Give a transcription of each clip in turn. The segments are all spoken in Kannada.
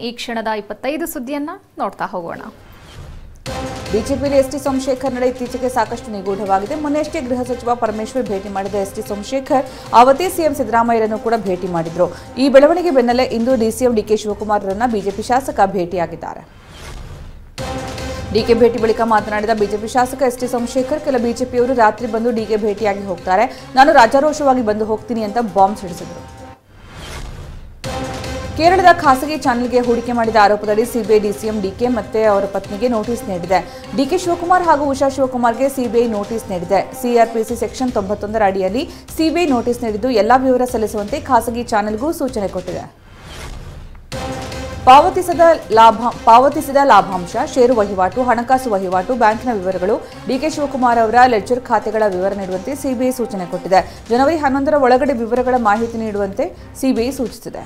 ಈ ಕ್ಷಣದ 25 ಸುದ್ದಿಯನ್ನ ನೋಡ್ತಾ ಹೋಗೋಣ. ಬಿಜೆಪಿಯಲ್ಲಿ ಎಸ್ಟಿ ಸೋಮಶೇಖರ್ ನಡೆ ಇತ್ತೀಚೆಗೆ ಸಾಕಷ್ಟು ನಿಗೂಢವಾಗಿದೆ. ಮೊನ್ನೆಯಷ್ಟೇ ಗೃಹ ಸಚಿವ ಪರಮೇಶ್ವರ್ ಭೇಟಿ ಮಾಡಿದ ಎಸ್ಟಿ ಸೋಮಶೇಖರ್ ಅವತ್ತೇ ಸಿಎಂ ಸಿದ್ದರಾಮಯ್ಯರನ್ನು ಕೂಡ ಭೇಟಿ ಮಾಡಿದ್ರು. ಈ ಬೆಳವಣಿಗೆ ಬೆನ್ನಲ್ಲೇ ಇಂದು ಡಿಸಿಎಂ ಡಿಕೆ ಶಿವಕುಮಾರ್ರನ್ನ ಬಿಜೆಪಿ ಶಾಸಕ ಭೇಟಿಯಾಗಿದ್ದಾರೆ. ಡಿಕೆ ಭೇಟಿ ಬಳಿಕ ಮಾತನಾಡಿದ ಬಿಜೆಪಿ ಶಾಸಕ ಎಸ್ಟಿ ಸೋಮಶೇಖರ್, ಕೆಲ ಬಿಜೆಪಿಯವರು ರಾತ್ರಿ ಬಂದು ಡಿಕೆ ಭೇಟಿಯಾಗಿ ಹೋಗ್ತಾರೆ, ನಾನು ರಾಜಾರೋಷವಾಗಿ ಬಂದು ಹೋಗ್ತೀನಿ ಅಂತ ಬಾಂಬ್ ಸಿಡಿಸಿದರು. ಕೇರಳದ ಖಾಸಗಿ ಚಾನೆಲ್ಗೆ ಹೂಡಿಕೆ ಮಾಡಿದ ಆರೋಪದಡಿ ಸಿಬಿಐ ಡಿಸಿಎಂ ಡಿಕೆ ಮತ್ತೆ ಅವರ ಪತ್ನಿಗೆ ನೋಟಿಸ್ ನೀಡಿದೆ. ಡಿಕೆ ಶಿವಕುಮಾರ್ ಹಾಗೂ ಉಷಾ ಶಿವಕುಮಾರ್ಗೆ ಸಿಬಿಐ ನೋಟಿಸ್ ನೀಡಿದೆ. ಸಿಆರ್ಪಿಸಿ ಸೆಕ್ಷನ್ 91 ಅಡಿಯಲ್ಲಿ ಸಿಬಿಐ ನೋಟಿಸ್ ನೀಡಿದ್ದು ಎಲ್ಲಾ ವಿವರ ಸಲ್ಲಿಸುವಂತೆ ಖಾಸಗಿ ಚಾನೆಲ್ಗೂ ಸೂಚನೆ ಕೊಟ್ಟಿದೆ. ಪಾವತಿಸಿದ ಲಾಭಾಂಶ, ಷೇರು ವಹಿವಾಟು, ಹಣಕಾಸು ವಹಿವಾಟು, ಬ್ಯಾಂಕಿನ ವಿವರಗಳು, ಡಿಕೆ ಶಿವಕುಮಾರ್ ಅವರ ಲೆಡ್ಜರ್ ಖಾತೆಗಳ ವಿವರ ನೀಡುವಂತೆ ಸಿಬಿಐ ಸೂಚನೆ ಕೊಟ್ಟಿದೆ. ಜನವರಿ 11ರ ಒಳಗಡೆ ವಿವರಗಳ ಮಾಹಿತಿ ನೀಡುವಂತೆ ಸಿಬಿಐ ಸೂಚಿಸಿದೆ.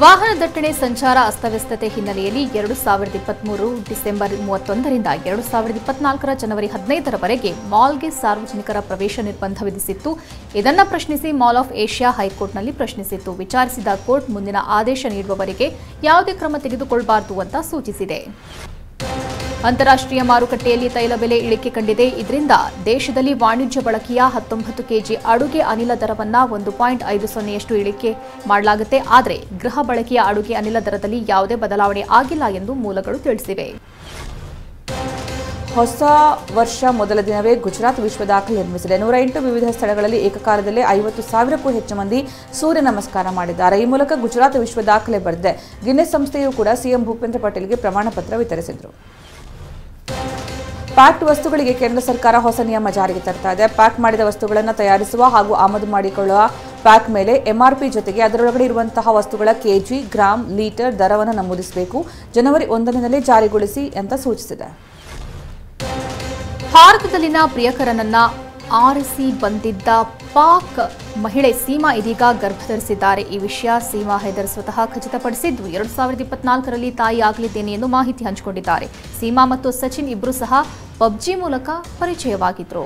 ವಾಹನ ದಟ್ಟಣೆ ಸಂಚಾರ ಅಸ್ತವ್ಯಸ್ತತೆ ಹಿನ್ನೆಲೆಯಲ್ಲಿ 2023 ಡಿಸೆಂಬರ್ 31ರಿಂದ 2024 ಜನವರಿ 15ರವರೆಗೆ ಮಾಲ್ಗೆ ಸಾರ್ವಜನಿಕರ ಪ್ರವೇಶ ನಿರ್ಬಂಧ ವಿಧಿಸಿತ್ತು. ಇದನ್ನು ಪ್ರಶ್ನಿಸಿ ಮಾಲ್ ಆಫ್ ಏಷ್ಯಾ ಹೈಕೋರ್ಟ್ನಲ್ಲಿ ಪ್ರಶ್ನಿಸಿತ್ತು. ವಿಚಾರಿಸಿದ ಕೋರ್ಟ್ ಮುಂದಿನ ಆದೇಶ ನೀಡುವವರೆಗೆ ಯಾವುದೇ ಕ್ರಮ ತೆಗೆದುಕೊಳ್ಳಬಾರದು ಅಂತ ಸೂಚಿಸಿದೆ. ಅಂತಾರಾಷ್ಟ್ರೀಯ ಮಾರುಕಟ್ಟೆಯಲ್ಲಿ ತೈಲ ಬೆಲೆ ಇಳಿಕೆ ಕಂಡಿದೆ. ಇದರಿಂದ ದೇಶದಲ್ಲಿ ವಾಣಿಜ್ಯ ಬಳಕೆಯ 19 ಕೆಜಿ ಅಡುಗೆ ಅನಿಲ ದರವನ್ನು 1.50ಯಷ್ಟು ಇಳಿಕೆ ಮಾಡಲಾಗುತ್ತೆ. ಆದರೆ ಗೃಹ ಬಳಕೆಯ ಅಡುಗೆ ಅನಿಲ ದರದಲ್ಲಿ ಯಾವುದೇ ಬದಲಾವಣೆ ಆಗಿಲ್ಲ ಎಂದು ಮೂಲಗಳು ತಿಳಿಸಿವೆ. ಹೊಸ ವರ್ಷ ಮೊದಲ ದಿನವೇ ಗುಜರಾತ್ ವಿಶ್ವ ದಾಖಲೆ ನಿರ್ಮಿಸಿದೆ. 108 ವಿವಿಧ ಸ್ಥಳಗಳಲ್ಲಿ ಏಕಕಾಲದಲ್ಲಿ 50,000ಕ್ಕೂ ಹೆಚ್ಚು ಮಂದಿ ಸೂರ್ಯ ನಮಸ್ಕಾರ ಮಾಡಿದ್ದಾರೆ. ಈ ಮೂಲಕ ಗುಜರಾತ್ ವಿಶ್ವ ದಾಖಲೆ ಬರೆದಿದೆ. ಗಿನ್ನೆಸ್ ಸಂಸ್ಥೆಯು ಕೂಡ ಸಿಎಂ ಭೂಪೇಂದ್ರ ಪಟೇಲ್ಗೆ ಪ್ರಮಾಣ ಪತ್ರ ವಿತರಿಸಿದರು. ಪ್ಯಾಕ್ಡ್ ವಸ್ತುಗಳಿಗೆ ಕೇಂದ್ರ ಸರ್ಕಾರ ಹೊಸ ನಿಯಮ ಜಾರಿಗೆ ತರ್ತಾ ಇದೆ. ಪ್ಯಾಕ್ ಮಾಡಿದ ವಸ್ತುಗಳನ್ನು ತಯಾರಿಸುವ ಹಾಗೂ ಆಮದು ಮಾಡಿಕೊಳ್ಳುವ ಪ್ಯಾಕ್ ಮೇಲೆ ಎಂಆರ್ಪಿ ಜೊತೆಗೆ ಅದರೊಳಗಡೆ ಇರುವಂತಹ ವಸ್ತುಗಳ ಕೆಜಿ, ಗ್ರಾಂ, ಲೀಟರ್ ದರವನ್ನು ನಮೂದಿಸಬೇಕು. ಜನವರಿ 1ರಿಂದಲೇ ಜಾರಿಗೊಳಿಸಿ ಅಂತ ಸೂಚಿಸಿದೆ. ಭಾರತದಲ್ಲಿನ ಪ್ರಿಯಕರನನ್ನ ಆರಿಸಿ ಬಂದಿದ್ದ ಪಾಕ್ ಮಹಿಳೆ ಸೀಮಾ ಇದೀಗ ಗರ್ಭಧರಿಸಿದ್ದಾರೆ. ಈ ವಿಷಯ ಸೀಮಾ ಹೈದರ್ ಸ್ವತಃ ಖಚಿತಪಡಿಸಿದ್ದು 2024ರಲ್ಲಿ ತಾಯಿ ಆಗಲಿದ್ದೇನೆ ಎಂದು ಮಾಹಿತಿ ಹಂಚಿಕೊಂಡಿದ್ದಾರೆ. ಸೀಮಾ ಮತ್ತು ಸಚಿನ್ ಇಬ್ಬರು ಸಹ ಪಬ್ಜಿ ಮೂಲಕ ಪರಿಚಯವಾಗಿದ್ರು.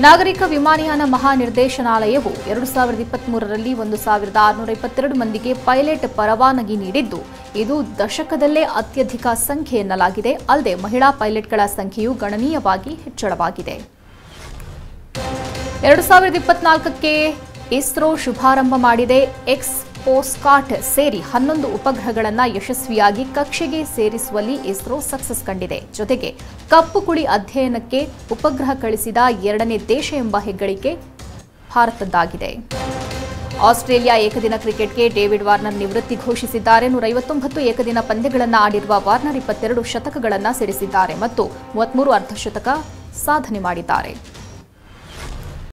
ನಾಗರಿಕ ವಿಮಾನಯಾನ ಮಹಾನಿರ್ದೇಶನಾಲಯವು 2023ರಲ್ಲಿ 1622 ಮಂದಿಗೆ ಪೈಲಟ್ ಪರವಾನಗಿ ನೀಡಿದ್ದು, ಇದು ದಶಕದಲ್ಲೇ ಅತ್ಯಧಿಕ ಸಂಖ್ಯೆ ಎನ್ನಲಾಗಿದೆ. ಅಲ್ಲದೆ ಮಹಿಳಾ ಪೈಲಟ್ಗಳ ಸಂಖ್ಯೆಯು ಗಣನೀಯವಾಗಿ ಹೆಚ್ಚಳವಾಗಿದೆ. 2024ಕ್ಕೆ ಇಸ್ರೋ ಶುಭಾರಂಭ ಮಾಡಿದೆ. ಎಕ್ಸ್ಪೋಸ್ಕಾಟ್ ಸೇರಿ 11 ಉಪಗ್ರಹಗಳನ್ನು ಯಶಸ್ವಿಯಾಗಿ ಕಕ್ಷೆಗೆ ಸೇರಿಸುವಲ್ಲಿ ಇಸ್ರೋ ಸಕ್ಸಸ್ ಕಂಡಿದೆ. ಜೊತೆಗೆ ಕಪ್ಪು ಕುಳಿ ಅಧ್ಯಯನಕ್ಕೆ ಉಪಗ್ರಹ ಕಳಿಸಿದ 2ನೇ ದೇಶ ಎಂಬ ಹೆಗ್ಗಳಿಕೆ ಭಾರತದ್ದಾಗಿದೆ. ಆಸ್ಟ್ರೇಲಿಯಾ ಏಕದಿನ ಕ್ರಿಕೆಟ್ಗೆ ಡೇವಿಡ್ ವಾರ್ನರ್ ನಿವೃತ್ತಿ ಘೋಷಿಸಿದ್ದಾರೆ. 159 ಏಕದಿನ ಪಂದ್ಯಗಳನ್ನು ಆಡಿರುವ ವಾರ್ನರ್ 22 ಶತಕಗಳನ್ನು ಸಿಡಿಸಿದ್ದಾರೆ ಮತ್ತು 33 ಅರ್ಧಶತಕ ಸಾಧನೆ ಮಾಡಿದ್ದಾರೆ.